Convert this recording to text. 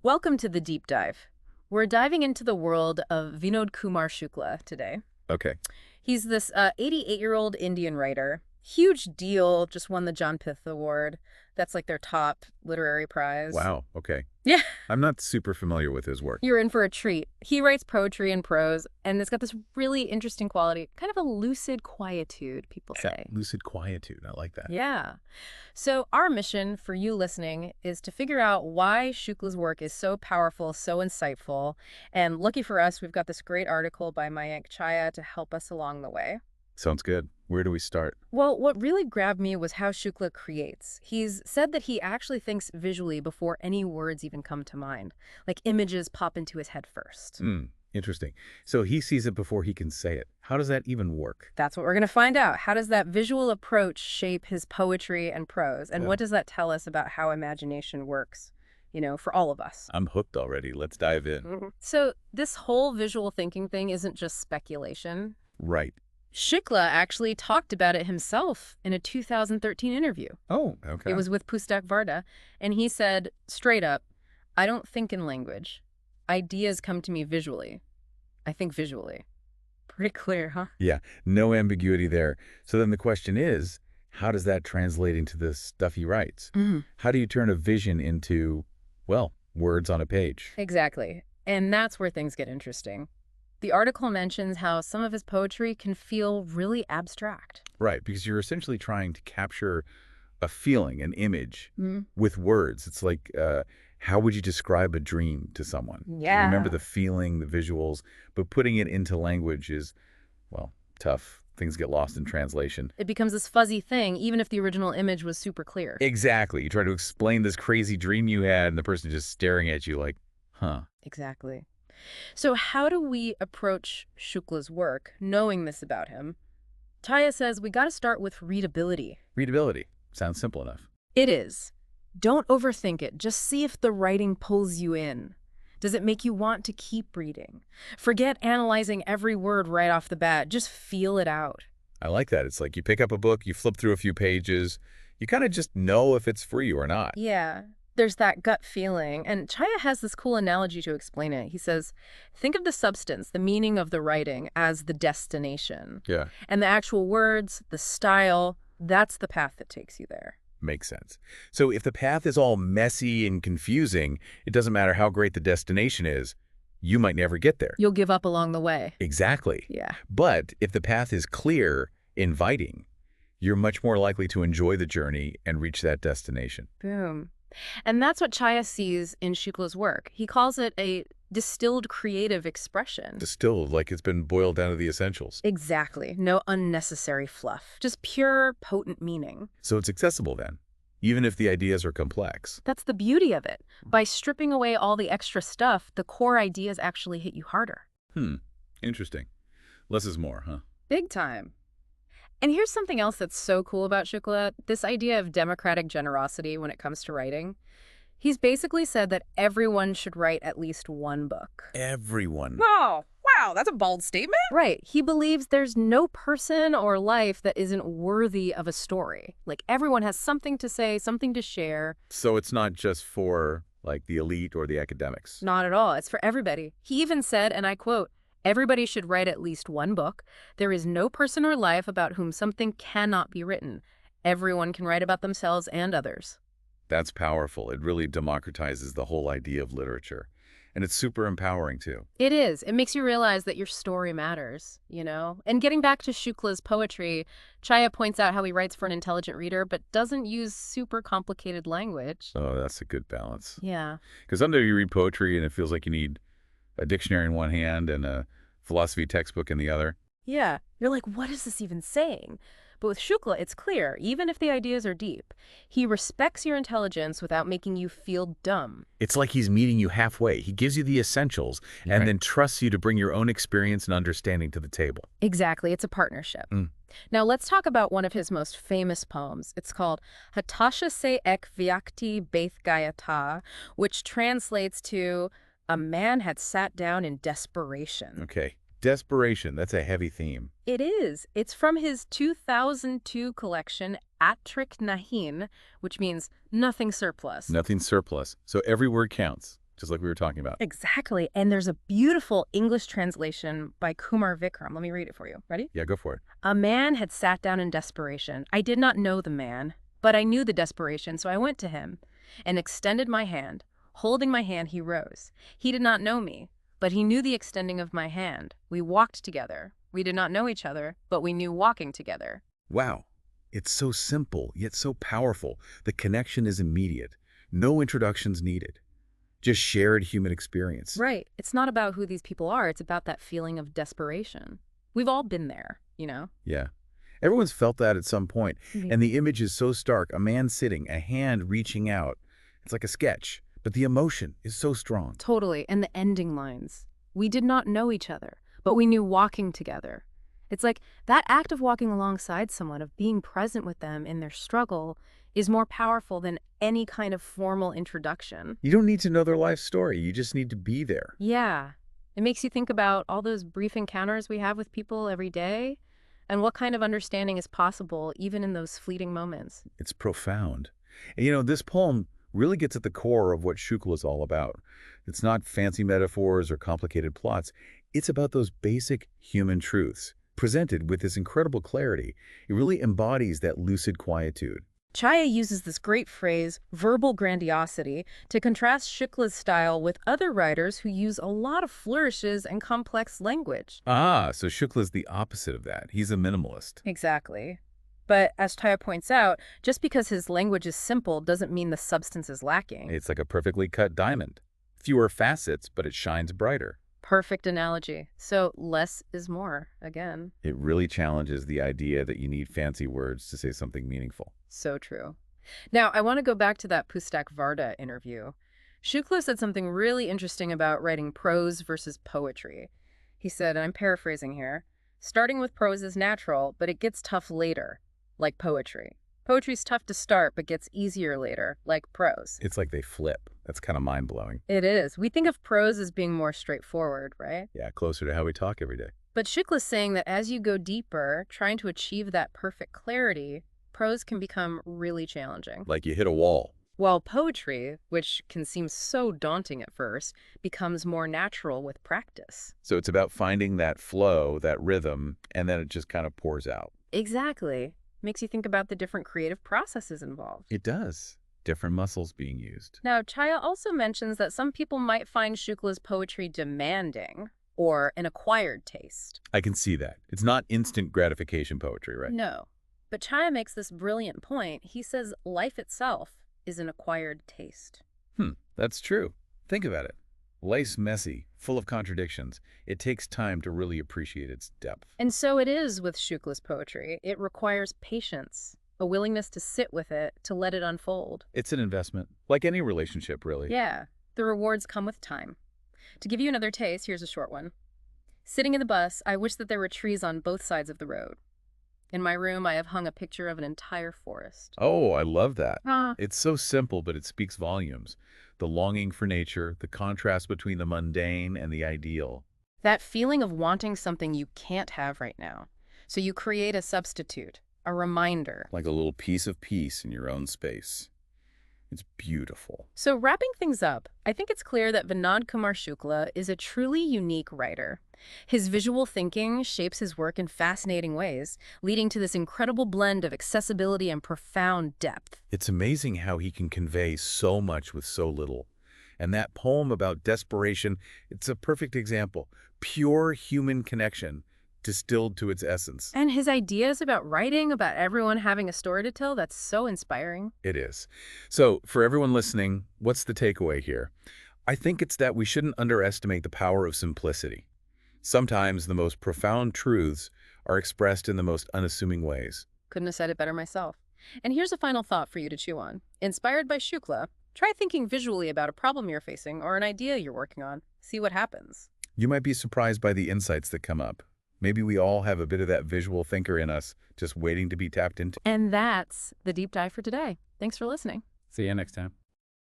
Welcome to the deep dive. We're diving into the world of Vinod Kumar Shukla today. Okay. He's this 88-year-old Indian writer. Huge deal, just won the Jnanpith Award. That's like their top literary prize. Wow. Okay. Yeah, I'm not super familiar with his work. you're in for a treat. He writes poetry and prose, and it's got this really interesting quality, kind of a lucid quietude, people say. Lucid quietude. I like that. Yeah. So our mission for you listening is to figure out why Shukla's work is so powerful, so insightful. And lucky for us, we've got this great article by Mayank Chaya to help us along the way. Sounds good. Where do we start? Well, what really grabbed me was how Shukla creates. He's said that he actually thinks visually before any words even come to mind. Like images pop into his head first. Interesting. So he sees it before he can say it. How does that even work? That's what we're going to find out. How does that visual approach shape his poetry and prose? And Yeah. what does that tell us about how imagination works, for all of us? I'm hooked already. Let's dive in. So this whole visual thinking thing isn't just speculation. Right. Shukla actually talked about it himself in a 2013 interview. Oh, okay. It was with Pustak Varda, and he said, straight up, I don't think in language. Ideas come to me visually. I think visually. Pretty clear, huh? Yeah. No ambiguity there. So then the question is, how does that translate into the stuff he writes? How do you turn a vision into, well, words on a page? Exactly. And that's where things get interesting. The article mentions how some of his poetry can feel really abstract. Right, because you're essentially trying to capture a feeling, an image, Mm. with words. It's like, how would you describe a dream to someone? Yeah. Remember the feeling, the visuals, but putting it into language is, well, tough. Things get lost in translation. It becomes this fuzzy thing, even if the original image was super clear. Exactly. You try to explain this crazy dream you had, and the person just staring at you like, huh. Exactly. So how do we approach Shukla's work, knowing this about him? Chaya says we got to start with readability. Readability. Sounds simple enough. It is. Don't overthink it. Just see if the writing pulls you in. Does it make you want to keep reading? Forget analyzing every word right off the bat. Just feel it out. I like that. It's like you pick up a book, you flip through a few pages, you kind of just know if it's for you or not. Yeah, there's that gut feeling. And Chaya has this cool analogy to explain it. He says, think of the substance, the meaning of the writing, as the destination. Yeah. And the actual words, the style, that's the path that takes you there. Makes sense. So if the path is all messy and confusing, it doesn't matter how great the destination is, you might never get there. You'll give up along the way. Exactly. Yeah. But if the path is clear, inviting, you're much more likely to enjoy the journey and reach that destination. Boom. And that's what Chaya sees in Shukla's work. He calls it a distilled creative expression. Distilled, like it's been boiled down to the essentials. Exactly. No unnecessary fluff. Just pure, potent meaning. So it's accessible then, even if the ideas are complex. That's the beauty of it. By stripping away all the extra stuff, the core ideas actually hit you harder. Interesting. Less is more, huh? Big time. And here's something else that's so cool about Shukla, this idea of democratic generosity when it comes to writing. He's basically said that everyone should write at least one book. Everyone. Oh, wow, that's a bold statement. Right. He believes there's no person or life that isn't worthy of a story. Like everyone has something to say, something to share. So it's not just for, like, the elite or the academics. Not at all. It's for everybody. He even said, and I quote, everybody should write at least one book. There is no person or life about whom something cannot be written. Everyone can write about themselves and others. That's powerful. It really democratizes the whole idea of literature. And it's super empowering, too. It is. It makes you realize that your story matters, And getting back to Shukla's poetry, Chaya points out how he writes for an intelligent reader, but doesn't use super complicated language. Oh, that's a good balance. Yeah. Because sometimes you read poetry and it feels like you need a dictionary in one hand and a philosophy textbook in the other. Yeah. You're like, what is this even saying? But with Shukla, it's clear, even if the ideas are deep, he respects your intelligence without making you feel dumb. It's like he's meeting you halfway. He gives you the essentials and then trusts you to bring your own experience and understanding to the table. Exactly. It's a partnership. Now, let's talk about one of his most famous poems. It's called Hatasha Se Ek Vyakti Beth Gayata, which translates to, a man had sat down in desperation. Okay. Desperation, that's a heavy theme. It is. It's from his 2002 collection, Atrik Nahin, which means nothing surplus. Nothing surplus. So every word counts. just like we were talking about. Exactly. And there's a beautiful English translation by Kumar Vikram. Let me read it for you. Ready? Yeah, go for it. A man had sat down in desperation. I did not know the man, but I knew the desperation, so I went to him and extended my hand. Holding my hand, he rose. He did not know me, but he knew the extending of my hand. We walked together. We did not know each other, but we knew walking together. Wow. It's so simple, yet so powerful. The connection is immediate. No introductions needed. Just shared human experience. Right. It's not about who these people are. It's about that feeling of desperation. We've all been there, you know? Yeah. Everyone's felt that at some point. Mhm. And the image is so stark. A man sitting, a hand reaching out. It's like a sketch. But the emotion is so strong. Totally. And the ending lines. We did not know each other, but we knew walking together. It's like that act of walking alongside someone, of being present with them in their struggle, is more powerful than any kind of formal introduction. You don't need to know their life story. You just need to be there. Yeah. It makes you think about all those brief encounters we have with people every day and what kind of understanding is possible even in those fleeting moments. It's profound. And this poem really gets at the core of what Shukla is all about. It's not fancy metaphors or complicated plots. It's about those basic human truths, presented with this incredible clarity. It really embodies that lucid quietude. Chaya uses this great phrase, verbal grandiosity, to contrast Shukla's style with other writers who use a lot of flourishes and complex language. Ah, so Shukla's the opposite of that. He's a minimalist. Exactly. But as Chaya points out, just because his language is simple doesn't mean the substance is lacking. It's like a perfectly cut diamond. Fewer facets, but it shines brighter. Perfect analogy. So less is more, again. It really challenges the idea that you need fancy words to say something meaningful. So true. Now, I want to go back to that Pustak Varda interview. Shukla said something really interesting about writing prose versus poetry. He said, and I'm paraphrasing here, starting with prose is natural, but it gets tough later, like poetry. Poetry's tough to start, but gets easier later, like prose. It's like they flip. That's kind of mind-blowing. It is. We think of prose as being more straightforward, right? Yeah, closer to how we talk every day. But Shukla's saying that as you go deeper, trying to achieve that perfect clarity, prose can become really challenging. Like you hit a wall. While poetry, which can seem so daunting at first, becomes more natural with practice. So it's about finding that flow, that rhythm, and then it just kind of pours out. Exactly. Makes you think about the different creative processes involved. It does. Different muscles being used. Now, Chaya also mentions that some people might find Shukla's poetry demanding or an acquired taste. I can see that. It's not instant gratification poetry, right? No. But Chaya makes this brilliant point. He says life itself is an acquired taste. That's true. Think about it. Life's messy, full of contradictions. It takes time to really appreciate its depth. And so it is with Shukla's poetry. It requires patience, a willingness to sit with it, to let it unfold. It's an investment, like any relationship, really. Yeah, the rewards come with time. To give you another taste, here's a short one. Sitting in the bus, I wish that there were trees on both sides of the road. In my room, I have hung a picture of an entire forest. Oh, I love that. Ah. It's so simple, but it speaks volumes. The longing for nature, the contrast between the mundane and the ideal. That feeling of wanting something you can't have right now. So you create a substitute, a reminder. Like a little piece of peace in your own space. It's beautiful. So wrapping things up, I think it's clear that Vinod Kumar Shukla is a truly unique writer. His visual thinking shapes his work in fascinating ways, leading to this incredible blend of accessibility and profound depth. It's amazing how he can convey so much with so little. And that poem about desperation, it's a perfect example. Pure human connection, distilled to its essence. And his ideas about writing, about everyone having a story to tell, that's so inspiring. It is. So, for everyone listening, what's the takeaway here? I think it's that we shouldn't underestimate the power of simplicity. Sometimes the most profound truths are expressed in the most unassuming ways. Couldn't have said it better myself. And here's a final thought for you to chew on. Inspired by Shukla, try thinking visually about a problem you're facing or an idea you're working on. See what happens. You might be surprised by the insights that come up. Maybe we all have a bit of that visual thinker in us, just waiting to be tapped into. And that's the deep dive for today. Thanks for listening. See you next time.